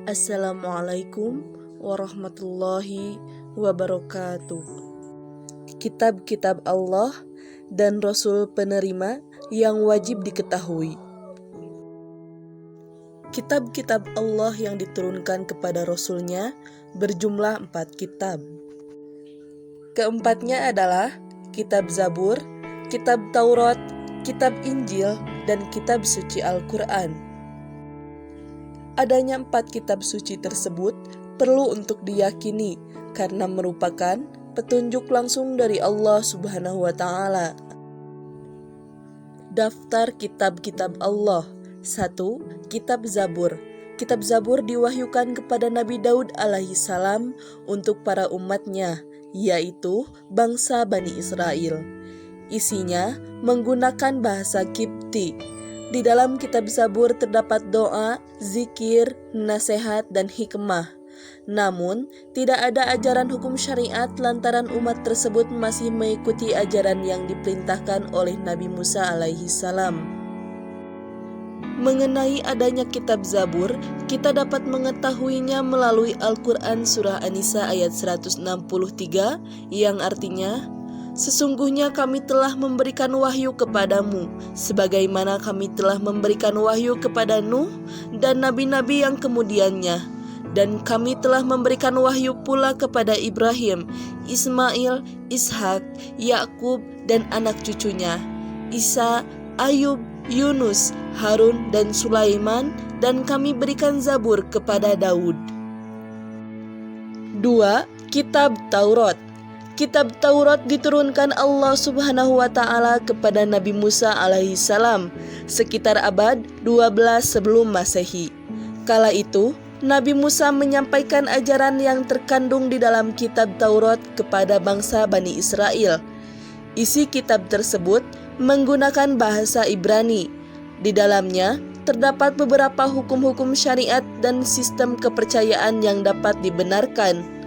Assalamualaikum warahmatullahi wabarakatuh. Kitab-kitab Allah dan Rasul penerima yang wajib diketahui. Kitab-kitab Allah yang diturunkan kepada Rasulnya berjumlah 4 kitab. Keempatnya adalah Kitab Zabur, Kitab Taurat, Kitab Injil, dan Kitab Suci Al-Quran. Adanya 4 kitab suci tersebut perlu untuk diyakini karena merupakan petunjuk langsung dari Allah Subhanahu wa Ta'ala. Daftar kitab-kitab Allah. 1. Kitab Zabur. Kitab Zabur diwahyukan kepada Nabi Daud alaihissalam untuk para umatnya, yaitu bangsa Bani Israel. Isinya menggunakan bahasa Kipti. Di dalam kitab Zabur terdapat doa, zikir, nasihat, dan hikmah. Namun, tidak ada ajaran hukum syariat lantaran umat tersebut masih mengikuti ajaran yang diperintahkan oleh Nabi Musa alaihissalam. Mengenai adanya kitab Zabur, kita dapat mengetahuinya melalui Al-Quran Surah An-Nisa ayat 163 yang artinya, "Sesungguhnya kami telah memberikan wahyu kepadamu, sebagaimana kami telah memberikan wahyu kepada Nuh dan nabi-nabi yang kemudiannya. Dan kami telah memberikan wahyu pula kepada Ibrahim, Ismail, Ishak, Yakub, dan anak cucunya, Isa, Ayub, Yunus, Harun, dan Sulaiman, dan kami berikan Zabur kepada Daud." 2. Kitab Taurat. Kitab Taurat diturunkan Allah Subhanahu wa Ta'ala kepada Nabi Musa alaihissalam sekitar abad 12 sebelum Masehi. Kala itu, Nabi Musa menyampaikan ajaran yang terkandung di dalam kitab Taurat kepada bangsa Bani Israel. Isi kitab tersebut menggunakan bahasa Ibrani. Di dalamnya terdapat beberapa hukum-hukum syariat dan sistem kepercayaan yang dapat dibenarkan.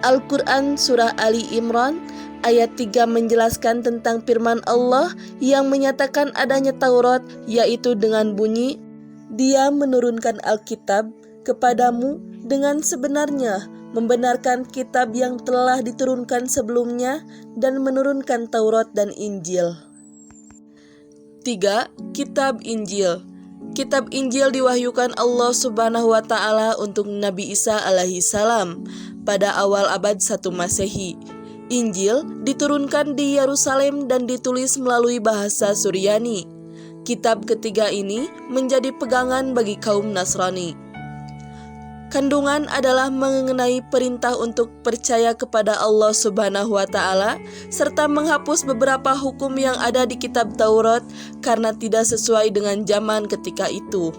Al-Quran Surah Ali Imran ayat 3 menjelaskan tentang firman Allah yang menyatakan adanya Taurat, yaitu dengan bunyi, "Dia menurunkan Alkitab kepadamu dengan sebenarnya, membenarkan kitab yang telah diturunkan sebelumnya dan menurunkan Taurat dan Injil." 3. Kitab Injil. Kitab Injil diwahyukan Allah Subhanahu wa Ta'ala untuk Nabi Isa alaihissalam pada awal abad 1 Masehi. Injil diturunkan di Yerusalem dan ditulis melalui bahasa Suryani. Kitab ketiga ini menjadi pegangan bagi kaum Nasrani. Kandungan adalah mengenai perintah untuk percaya kepada Allah Subhanahu wa Ta'ala serta menghapus beberapa hukum yang ada di kitab Taurat karena tidak sesuai dengan zaman ketika itu.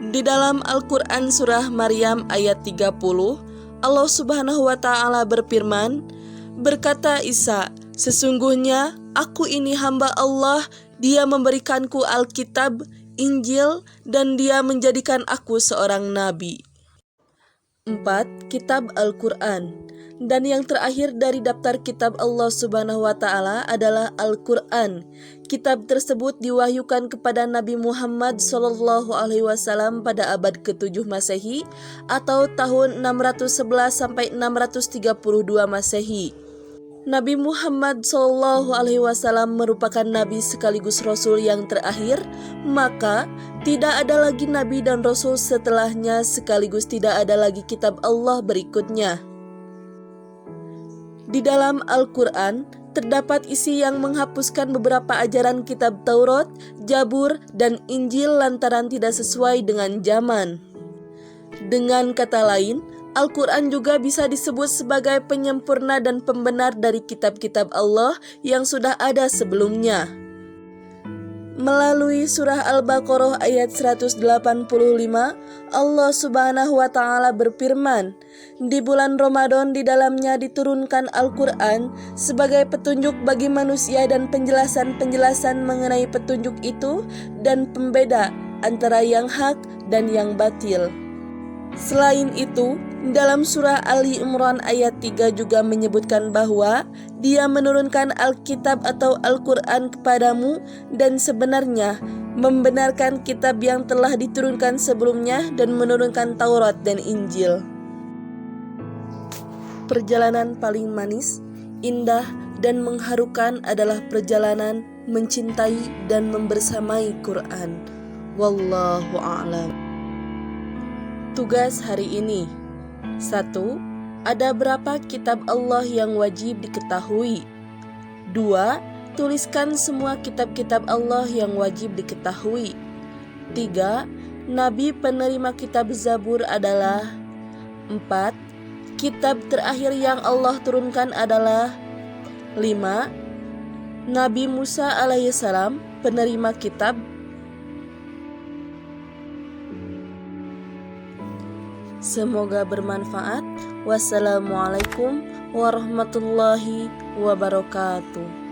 Di dalam Al-Quran Surah Maryam ayat 30, Allah Subhanahu wa Ta'ala berfirman, berkata Isa, "Sesungguhnya aku ini hamba Allah, Dia memberikanku Alkitab, Injil, dan Dia menjadikan aku seorang nabi." 4. Kitab Al-Quran. Dan yang terakhir dari daftar kitab Allah Subhanahu wa Ta'ala adalah Al-Quran. Kitab tersebut diwahyukan kepada Nabi Muhammad SAW pada abad ke-7 Masehi atau tahun 611 sampai 632 Masehi. Nabi Muhammad SAW merupakan nabi sekaligus rasul yang terakhir, maka tidak ada lagi nabi dan rasul setelahnya, sekaligus tidak ada lagi kitab Allah berikutnya. Di dalam Al-Quran terdapat isi yang menghapuskan beberapa ajaran kitab Taurat, Zabur, dan Injil lantaran tidak sesuai dengan zaman. Dengan kata lain, Al-Quran juga bisa disebut sebagai penyempurna dan pembenar dari kitab-kitab Allah yang sudah ada sebelumnya. Melalui surah Al-Baqarah ayat 185, Allah Subhanahu wa Ta'ala berfirman, "Di bulan Ramadan di dalamnya diturunkan Al-Quran sebagai petunjuk bagi manusia dan penjelasan-penjelasan mengenai petunjuk itu dan pembeda antara yang hak dan yang batil." Selain itu, dalam surah Ali Imran ayat 3 juga menyebutkan bahwa Dia menurunkan Alkitab atau Al-Quran kepadamu dan sebenarnya membenarkan kitab yang telah diturunkan sebelumnya dan menurunkan Taurat dan Injil. Perjalanan paling manis, indah, dan mengharukan adalah perjalanan mencintai dan membersamai Quran. Wallahu a'lam. Tugas hari ini. 1. Ada berapa kitab Allah yang wajib diketahui? 2. Tuliskan semua kitab-kitab Allah yang wajib diketahui. 3. Nabi penerima kitab Zabur adalah. 4. Kitab terakhir yang Allah turunkan adalah. 5. Nabi Musa alaihissalam penerima kitab. Semoga bermanfaat. Wassalamualaikum warahmatullahi wabarakatuh.